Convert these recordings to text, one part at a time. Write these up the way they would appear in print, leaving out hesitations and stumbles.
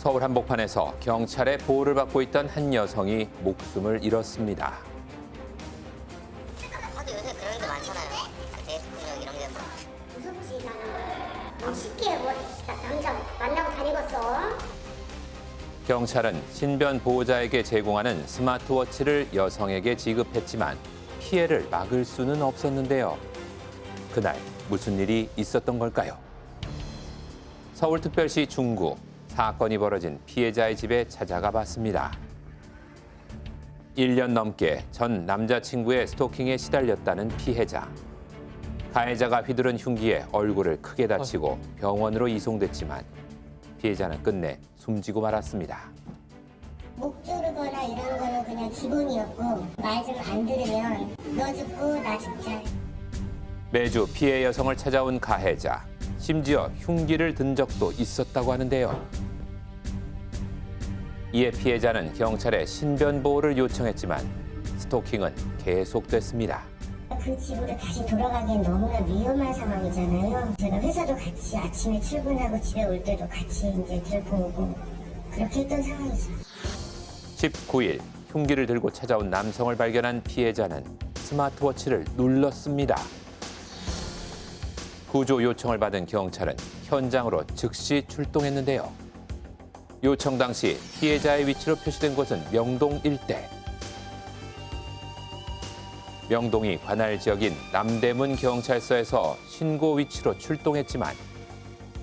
서울 한복판에서 경찰의 보호를 받고 있던 한 여성이 목숨을 잃었습니다. 하도 요새 그런 게 많잖아요. 대통령 이런 게 뭐. 무섭지 나는. 쉽게 뭐 남자 만나고 다니겠어. 경찰은 신변 보호자에게 제공하는 스마트워치를 여성에게 지급했지만 피해를 막을 수는 없었는데요. 그날 무슨 일이 있었던 걸까요? 서울특별시 중구 사건이 벌어진 피해자의 집에 찾아가 봤습니다. 1년 넘게 전 남자친구의 스토킹에 시달렸다는 피해자. 가해자가 휘두른 흉기에 얼굴을 크게 다치고 병원으로 이송됐지만 피해자는 끝내 숨지고 말았습니다. 목 조르거나 이런 거는 그냥 기본이었고 말 좀 안 들으면 너 죽고 나 죽자. 매주 피해 여성을 찾아온 가해자. 심지어 흉기를 든 적도 있었다고 하는데요. 이에 피해자는 경찰에 신변 보호를 요청했지만 스토킹은 계속됐습니다. 그 집으로 다시 돌아가기엔 너무나 위험한 상황이잖아요. 제가 회사도 같이 아침에 출근하고 집에 올 때도 같이 이제 들고 오고 그렇게 했던 상황이죠. 19일 흉기를 들고 찾아온 남성을 발견한 피해자는 스마트워치를 눌렀습니다. 구조 요청을 받은 경찰은 현장으로 즉시 출동했는데요. 요청 당시 피해자의 위치로 표시된 곳은 명동 일대. 명동이 관할 지역인 남대문 경찰서에서 신고 위치로 출동했지만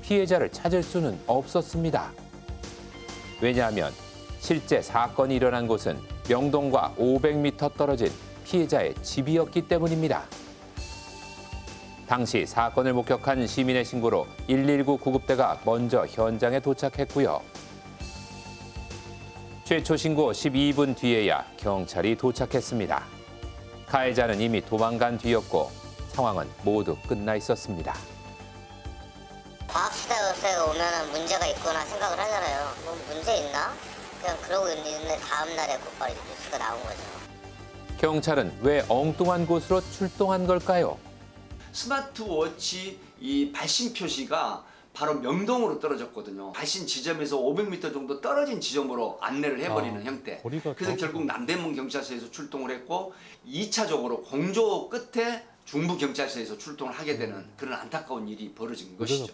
피해자를 찾을 수는 없었습니다. 왜냐하면 실제 사건이 일어난 곳은 명동과 500m 떨어진 피해자의 집이었기 때문입니다. 당시 사건을 목격한 시민의 신고로 119 구급대가 먼저 현장에 도착했고요. 최초 신고 12분 뒤에야 경찰이 도착했습니다. 가해자는 이미 도망간 뒤였고 상황은 모두 끝나 있었습니다. 과학수사에 오면 문제가 있거나 생각을 하잖아요. 뭐 문제 있나? 그냥 그러고 있는데 다음 날에 곧바로 뉴스가 나온 거죠. 경찰은 왜 엉뚱한 곳으로 출동한 걸까요? 스마트워치 이 발신 표시가 바로 명동으로 떨어졌거든요. 발신 지점에서 500m 정도 떨어진 지점으로 안내를 해버리는 형태. 그래서 결국 남대문 경찰서에서 출동을 했고 2차적으로 공조 끝에 중부 경찰서에서 출동을 하게 되는 그런 안타까운 일이 벌어진 것이죠.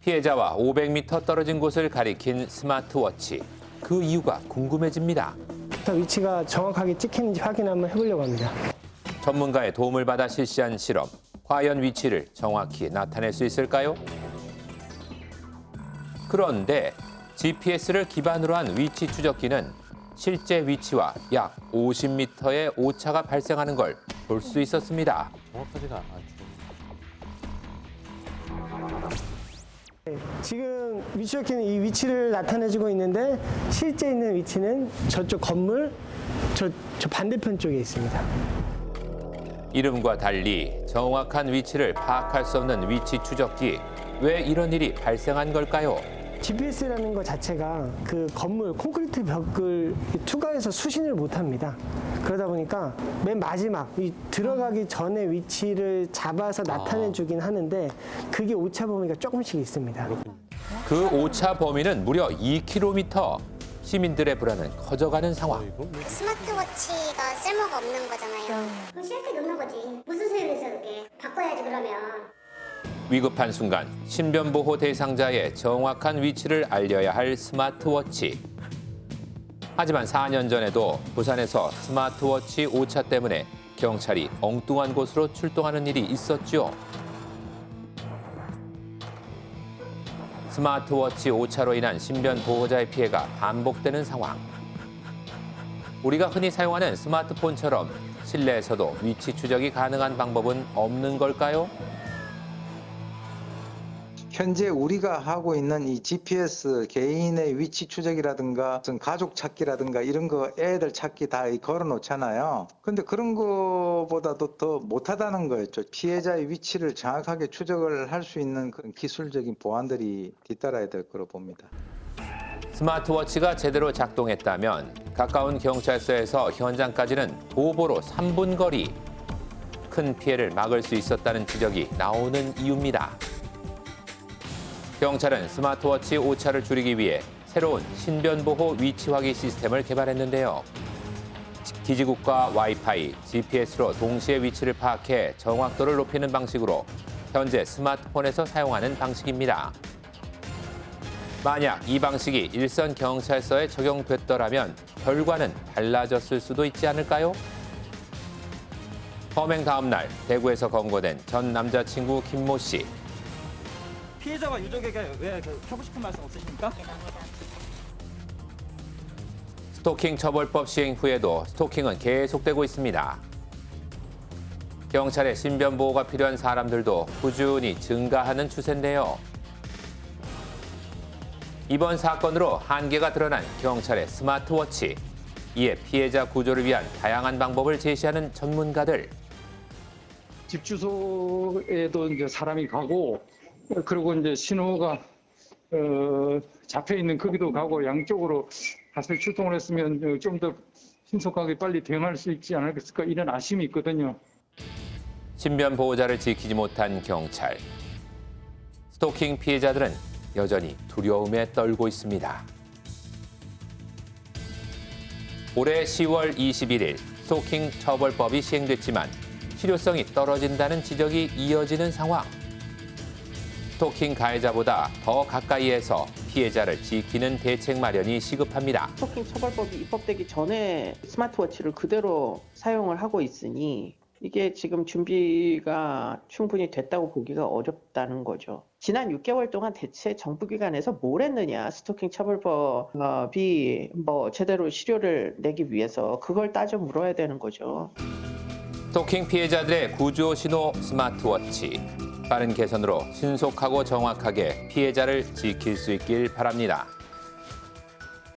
피해자와 500m 떨어진 곳을 가리킨 스마트워치. 그 이유가 궁금해집니다. 위치가 정확하게 찍히는지 확인 한번 해보려고 합니다. 전문가의 도움을 받아 실시한 실험. 과연 위치를 정확히 나타낼 수 있을까요? 그런데 GPS를 기반으로 한 위치 추적기는 실제 위치와 약 50m의 오차가 발생하는 걸 볼 수 있었습니다. 정확하지가 않죠. 지금 위치적인 이 위치를 나타내주고 있는데 실제 있는 위치는 저쪽 건물 저 반대편 쪽에 있습니다. 이름과 달리 정확한 위치를 파악할 수 없는 위치 추적기. 왜 이런 일이 발생한 걸까요? GPS라는 것 자체가 그 건물 콘크리트 벽을 투과해서 수신을 못합니다. 그러다 보니까 맨 마지막 들어가기 전에 위치를 잡아서 나타내주긴 하는데 그게 오차 범위가 조금씩 있습니다. 그 오차 범위는 무려 2km. 시민들의 불안은 커져가는 상황. 스마트워치가 쓸모가 없는 거잖아요. 그럼 실게 놓는 거지. 무슨 소용이 있어 그게. 바꿔야지 그러면. 위급한 순간 신변보호 대상자의 정확한 위치를 알려야 할 스마트워치. 하지만 4년 전에도 부산에서 스마트워치 오차 때문에 경찰이 엉뚱한 곳으로 출동하는 일이 있었죠. 스마트워치 오차로 인한 신변보호자의 피해가 반복되는 상황. 우리가 흔히 사용하는 스마트폰처럼 실내에서도 위치 추적이 가능한 방법은 없는 걸까요? 현재 우리가 하고 있는 이 GPS 개인의 위치 추적이라든가 무슨 가족 찾기라든가 이런 거 애들 찾기 다 걸어 놓잖아요. 근데 그런 거보다도 더 못하다는 거였죠. 피해자의 위치를 정확하게 추적을 할 수 있는 그런 기술적인 보완들이 뒤따라야 될 거로 봅니다. 스마트워치가 제대로 작동했다면 가까운 경찰서에서 현장까지는 도보로 3분 거리. 큰 피해를 막을 수 있었다는 지적이 나오는 이유입니다. 경찰은 스마트워치 오차를 줄이기 위해 새로운 신변보호 위치 확인 시스템을 개발했는데요. 기지국과 와이파이, GPS로 동시에 위치를 파악해 정확도를 높이는 방식으로 현재 스마트폰에서 사용하는 방식입니다. 만약 이 방식이 일선 경찰서에 적용됐더라면 결과는 달라졌을 수도 있지 않을까요? 범행 다음 날 대구에서 검거된 전 남자친구 김모 씨. 피해자와 유족에게 왜 하고 싶은 말씀 없으십니까? 스토킹 처벌법 시행 후에도 스토킹은 계속되고 있습니다. 경찰의 신변 보호가 필요한 사람들도 꾸준히 증가하는 추세인데요. 이번 사건으로 한계가 드러난 경찰의 스마트워치. 이에 피해자 구조를 위한 다양한 방법을 제시하는 전문가들. 집 주소에도 이제 사람이 가고, 그리고 이제 신호가 잡혀 있는 거기도 가고, 양쪽으로 같이 출동을 했으면 좀 더 신속하게 빨리 대응할 수 있지 않을까 이런 아쉬움이 있거든요. 신변 보호자를 지키지 못한 경찰. 스토킹 피해자들은 여전히 두려움에 떨고 있습니다. 올해 10월 21일 스토킹 처벌법이 시행됐지만 실효성이 떨어진다는 지적이 이어지는 상황. 스토킹 가해자보다 더 가까이에서 피해자를 지키는 대책 마련이 시급합니다. 스토킹 처벌법이 입법되기 전에 스마트워치를 그대로 사용을 하고 있으니 이게 지금 준비가 충분히 됐다고 보기가 어렵다는 거죠. 지난 6개월 동안 대체 정부기관에서 뭘 했느냐, 스토킹 처벌법이 제대로 실효를 내기 위해서 그걸 따져 물어야 되는 거죠. 스토킹 피해자들의 구조 신호 스마트워치. 빠른 개선으로 신속하고 정확하게 피해자를 지킬 수 있길 바랍니다.